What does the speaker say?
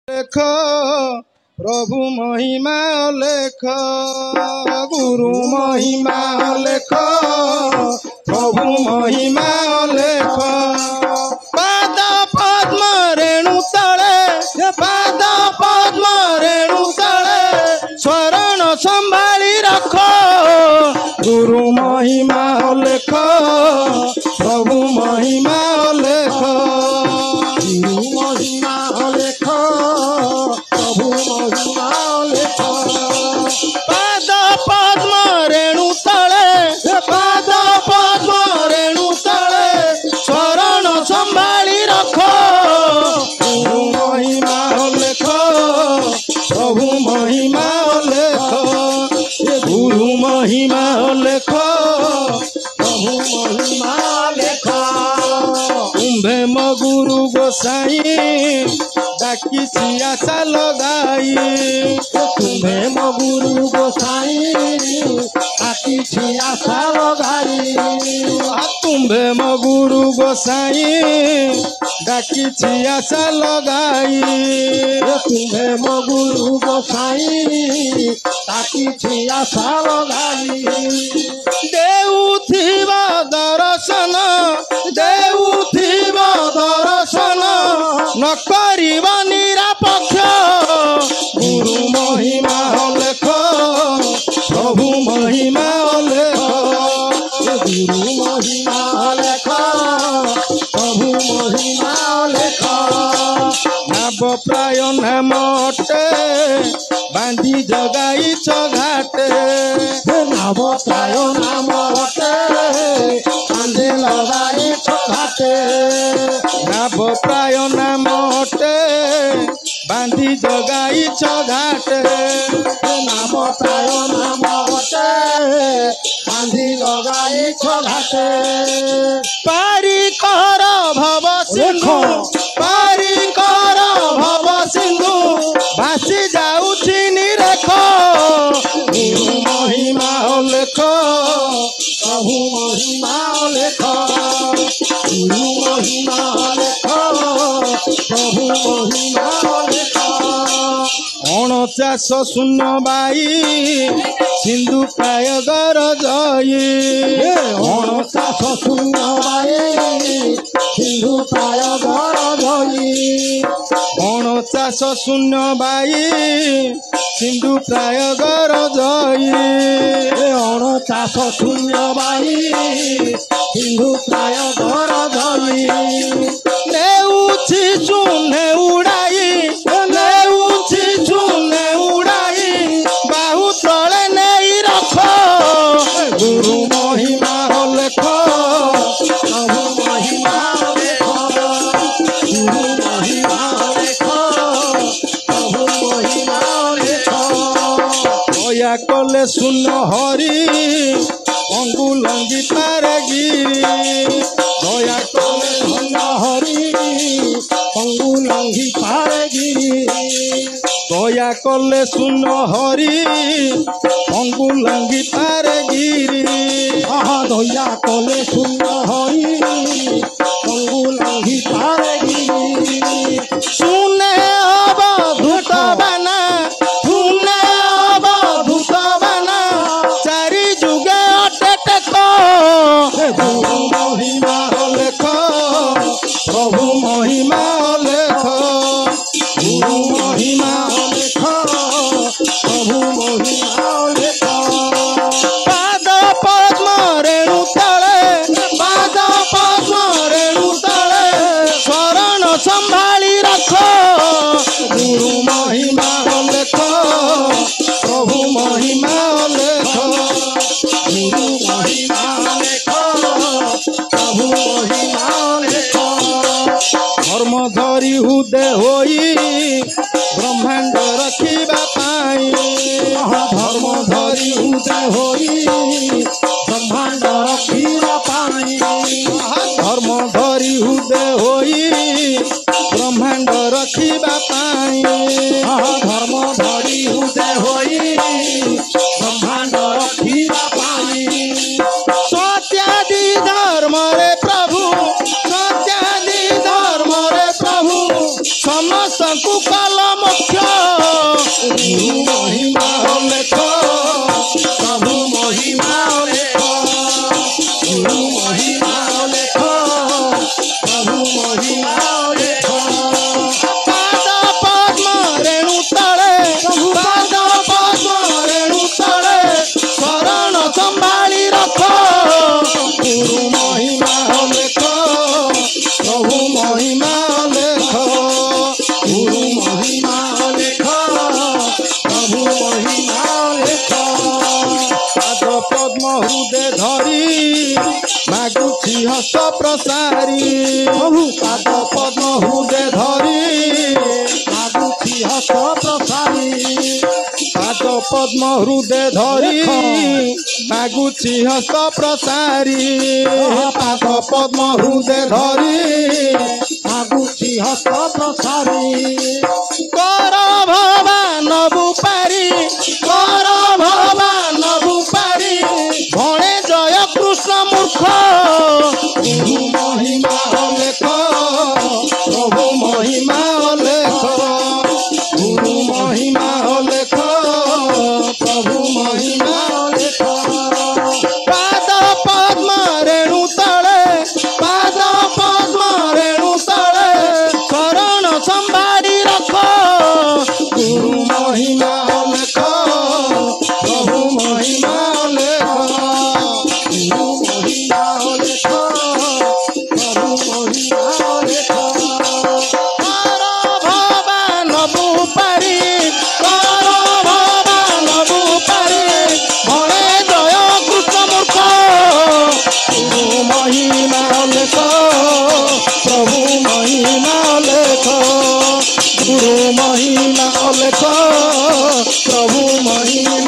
लेख प्रभु महिमा लेख गुरु महिमा लेख प्रभु महिमा लेख पाद पद्म रेणु तले पाद पद्म रेणु तले शरण संभाली रख गुरु महिमा लेख प्रभु महिमा लेख गुरु महिमा लेख प्रभु महिमा लेख पाद पद्म रेणु तले पाद पद्म रेणु तले शरण संभाली रख गुरु महिमा लेख प्रभु महिमा लेख गुरु महिमा लेख प्रभु महिमा लेख तुम्भे म गुरु गोसाई डाकी आशा लगाई तुम्भे म गुरु गोसाई डाकी आशा लगाई तुम्भे म गुरु गोसाई डाकी आशा लगाई तुम्भे म गुरु गोसाई डाकी आशा लगाई देउथिबा दर्शन देउथिबा दर्शन न करिबा निरापक्ष गुरु महिमा लेख प्रभु महिमा लेख गुरु महिमा लेख प्रभु महिमा लेख नाव प्राय नामटे बांधी जगाई घाटे नाव प्राय नामटे बांधे लगाई घाटे नाव प्राय नामटे बांधी जगाई घाटे नाम प्राय नामटे बांधी लगाई घाटे पारी कर भव सिंधु पारी कर भव सिंधु भासी जाउछि निरेख गुरु महिमा लेख प्रभु महिमा लेख गुरु महिमा लेख प्रभु महिमा लेख 49 शून्य बाई सिंधु प्राय गर जई 49 शून्य बाई सिंधु प्राय गर जई 49 शून्य बाई सिंधु प्राय गर जई 49 शून्य बाई सिंधु प्राय गर जई नेउछि चुने उड़ाई नेउछि चुने उड़ाई बाहु तले नहीं रख गुरु महिमा लेख प्रभु महिमा लेख गुरु महिमा लेख प्रभु महिमा लेख दया कले सुन हरि अंगु लंगी पार गिरी दया कले सुन हरि अंगु लंगी पार गिरी दया कले सुन हरि अंगु लंगी पार गिरी दया कले सुन हरि अंगु लंगी पार गिरी सुने अवधूत बाना सुने अवधूत बाना चारि जुगे अटे टेक गुरु महिमा लेख प्रभु महिमा लेख गुरु महिमा लेख प्रभु महिमा लेख पाद पद्म रेणु तले पाद पद्म रेणु तले शरण संभाली रख गुरु महिमा लेख प्रभु महिमा लेख गुरु महिमा लेख प्रभु महिमा लेख धर्म धरी हुदे होई ब्रह्मांड रखिबा पाई धर्म धरी हुदे होई ब्रह्मांड रखिबा पाई धर्म धरी हुदे होई ब्रह्मांड रखिबा पाई धर्म धरी हुदे होई ब्रह्मांड रखिबा पाई सत्यादि धर्म रे प्रभु सत्यादि धर्म रे प्रभु समस्त को कल मोक्ष गुरु महिमा लेख प्रभु महिमा लेख गुरु महिमा लेख प्रभु महिमा लेख पाद पद्म रेणु तले पाद पद्म रेणु तले शरण संभाली रख गुरु महिमा लेख प्रभु महिमा लेख गुरु महिमा लेख प्रभु महिमा लेख पाद पद्म हृदय धरी मागुछि हस्त प्रसारी प्रभु पाद पद्म हृदय धरी मागुछि हस्त प्रसारी पाद पद्म हृदय धरी मागुछि हस्त प्रसारी पाद पद्म हृदय धरी मागुछि हस्त प्रसारी कर भगवान बुपारी कर भगवान बुपारी भणे जय कृष्ण मूर्ख गुरु महिमा लेख प्रभु महिमा लेख गुरु महिमा लेख प्रभु महिमा लेख पाद पद्म रेणु तले पाद पद्म रेणु तले शरण संभारी रख गुरु महिमा लेख प्रभु महिमा लेख गुरु महिमा लेख प्रभु महिमा लेख कर भगवान बुपारी कर भगवान बुपारी भणे जय कृष्ण मूर्ख गुरु महिमा लेख प्रभु महिमा लेख गुरु महिमा लेख प्रभु महिमा